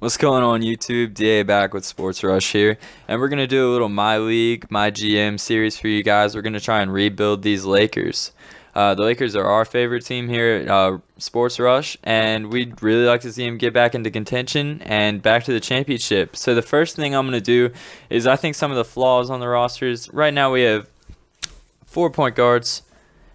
What's going on YouTube? DA back with Sports Rush here, and we're going to do a little My League, My GM series for you guys. We're going to try and rebuild these Lakers. The Lakers are our favorite team here at Sports Rush, and we'd really like to see them get back into contention and back to the championship. So the first thing I'm going to do is I think some of the flaws on the rosters. Right now we have 4 point guards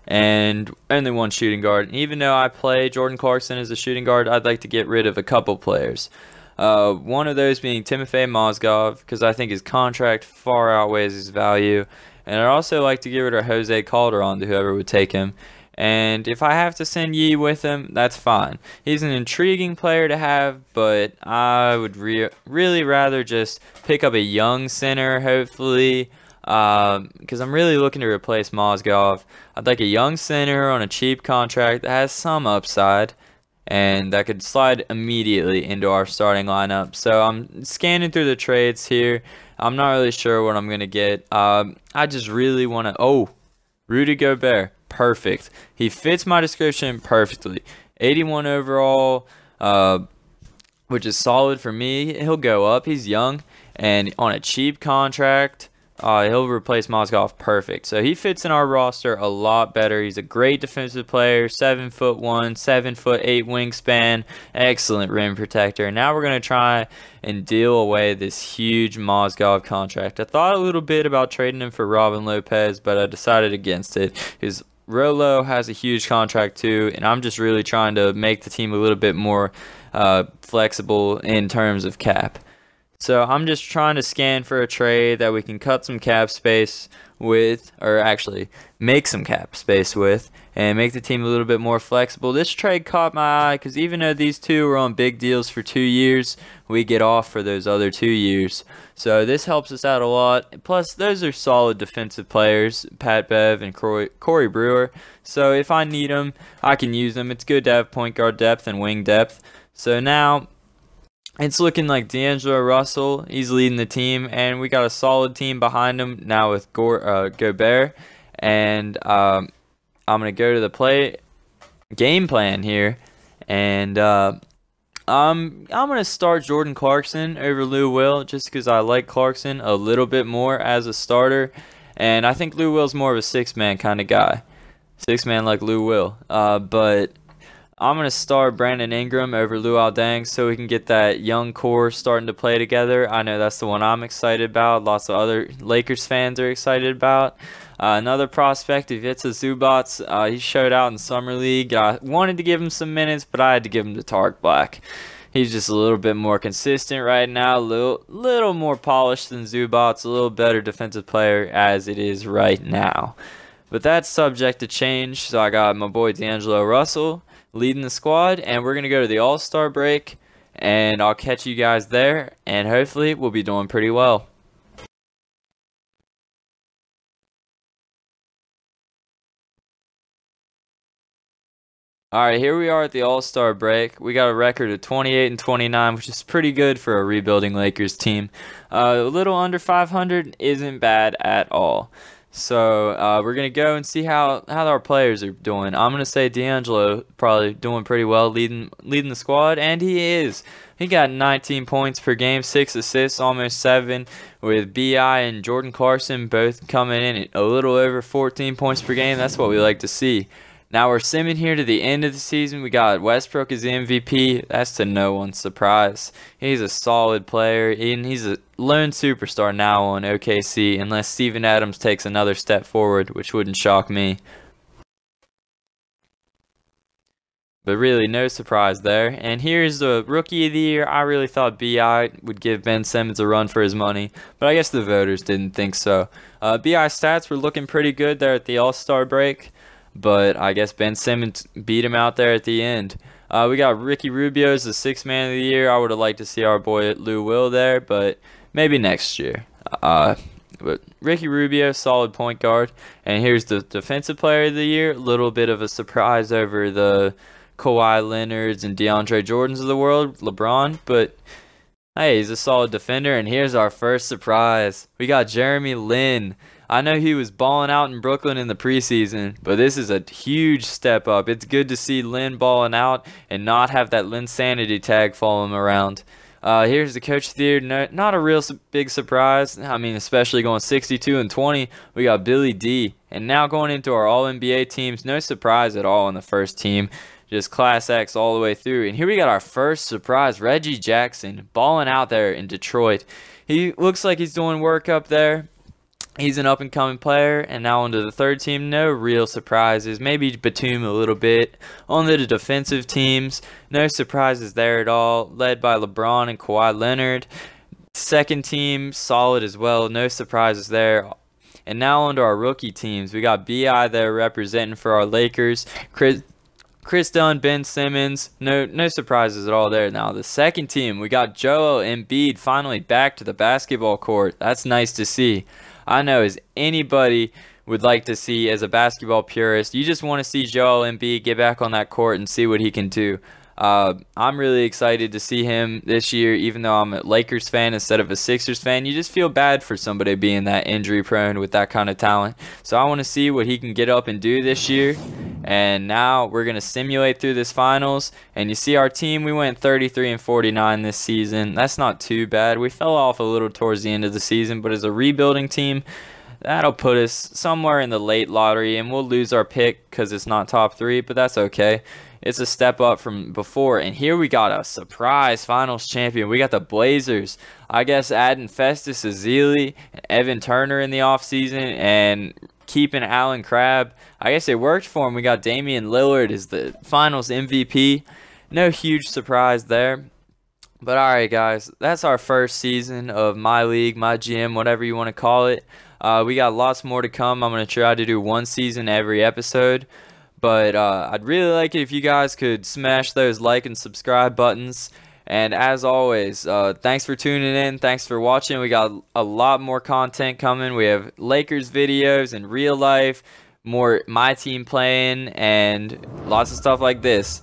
and only one shooting guard. And even though I play Jordan Clarkson as a shooting guard, I'd like to get rid of a couple players. One of those being Timofey Mozgov, because I think his contract far outweighs his value. And I'd also like to get rid of Jose Calderon to whoever would take him. And if I have to send Yee with him, that's fine. He's an intriguing player to have, but I would really rather just pick up a young center, hopefully, because I'm really looking to replace Mozgov. I'd like a young center on a cheap contract that has some upside, and that could slide immediately into our starting lineup. So I'm scanning through the trades here. I'm not really sure what I'm going to get. I just really want to... Oh, Rudy Gobert. Perfect. He fits my description perfectly. 81 overall, which is solid for me. He'll go up. He's young and on a cheap contract. He'll replace Mozgov perfect. So he fits in our roster a lot better. He's a great defensive player, 7'1", 7'8" wingspan, excellent rim protector. Now we're going to try and deal away this huge Mozgov contract. I thought a little bit about trading him for Robin Lopez, but I decided against it. His Rolo has a huge contract too, and I'm just really trying to make the team a little bit more flexible in terms of cap. So I'm just trying to scan for a trade that we can cut some cap space with, or actually make some cap space with, and make the team a little bit more flexible. This trade caught my eye because even though these two were on big deals for 2 years, we get off for those other 2 years. So this helps us out a lot. Plus, those are solid defensive players, Pat Bev and Corey Brewer. So if I need them, I can use them. It's good to have point guard depth and wing depth. So now it's looking like D'Angelo Russell, he's leading the team, and we got a solid team behind him now with Gobert. And I'm going to go to the game plan here, and I'm going to start Jordan Clarkson over Lou Will just because I like Clarkson a little bit more as a starter, and I think Lou Will's more of a six-man kind of guy. Six-man like Lou Will, but I'm going to start Brandon Ingram over Luol Deng so we can get that young core starting to play together. I know that's the one I'm excited about. Lots of other Lakers fans are excited about. Another prospect, Ivica Zubac, he showed out in Summer League. I wanted to give him some minutes, but I had to give him to Tark Black. He's just a little bit more consistent right now, a little more polished than Zubac, a little better defensive player as it is right now. But that's subject to change, so I got my boy D'Angelo Russell leading the squad, and we're going to go to the All-Star break, and I'll catch you guys there, and hopefully we'll be doing pretty well. Alright, here we are at the All-Star break. We got a record of 28-29, which is pretty good for a rebuilding Lakers team. A little under 500 isn't bad at all. So we're going to go and see how our players are doing. I'm going to say D'Angelo probably doing pretty well, leading the squad, and he is. He got 19 points per game, 6 assists, almost 7, with B.I. and Jordan Clarkson both coming in at a little over 14 points per game. That's what we like to see. Now we're simming here to the end of the season. We got Westbrook as the MVP. That's to no one's surprise. He's a solid player, and he's a lone superstar now on OKC, unless Steven Adams takes another step forward, which wouldn't shock me. But really, no surprise there. And here's the Rookie of the Year. I really thought B.I. would give Ben Simmons a run for his money, but I guess the voters didn't think so. B.I. stats were looking pretty good there at the All-Star break, but I guess Ben Simmons beat him out there at the end. We got Ricky Rubio as the 6th man of the year. I would have liked to see our boy Lou Will there, but maybe next year. But Ricky Rubio, solid point guard. And here's the defensive player of the year. A little bit of a surprise over the Kawhi Leonards and DeAndre Jordans of the world, LeBron. But hey, he's a solid defender. And here's our first surprise. We got Jeremy Lin. I know he was balling out in Brooklyn in the preseason, but this is a huge step up. It's good to see Lin balling out and not have that Linsanity tag follow him around. Here's the coach of the year. No, not a real big surprise. I mean, especially going 62-20, we got Billy D. And now going into our All-NBA teams, no surprise at all in the first team. Just Class X all the way through. And here we got our first surprise, Reggie Jackson, balling out there in Detroit. He looks like he's doing work up there. He's an up-and-coming player. And now onto the third team, no real surprises. Maybe Batum a little bit. On the defensive teams, no surprises there at all. Led by LeBron and Kawhi Leonard. Second team, solid as well. No surprises there. And now onto our rookie teams. We got B.I. there representing for our Lakers. Chris Dunn, Ben Simmons, no surprises at all there. Now the second team, we got Joel Embiid finally back to the basketball court. That's nice to see. I know as anybody would like to see as a basketball purist, you just want to see Joel Embiid get back on that court and see what he can do. I'm really excited to see him this year, even though I'm a Lakers fan instead of a Sixers fan. You just feel bad for somebody being that injury prone with that kind of talent. So I want to see what he can get up and do this year. And now we're going to simulate through this finals. And you see our team, we went 33-49 this season. That's not too bad. We fell off a little towards the end of the season, but as a rebuilding team, that'll put us somewhere in the late lottery, and we'll lose our pick because it's not top 3, but that's okay. It's a step up from before. And here we got a surprise finals champion. We got the Blazers. I guess adding Festus Ezeli and Evan Turner in the offseason and keeping Allen Crabbe. I guess it worked for him. We got Damian Lillard as the finals MVP. No huge surprise there. But alright guys, that's our first season of My League, My GM, whatever you want to call it. We got lots more to come. I'm going to try to do one season every episode. But I'd really like it if you guys could smash those like and subscribe buttons. And as always, thanks for tuning in. Thanks for watching. We got a lot more content coming. We have Lakers videos in real life, more my team playing, and lots of stuff like this.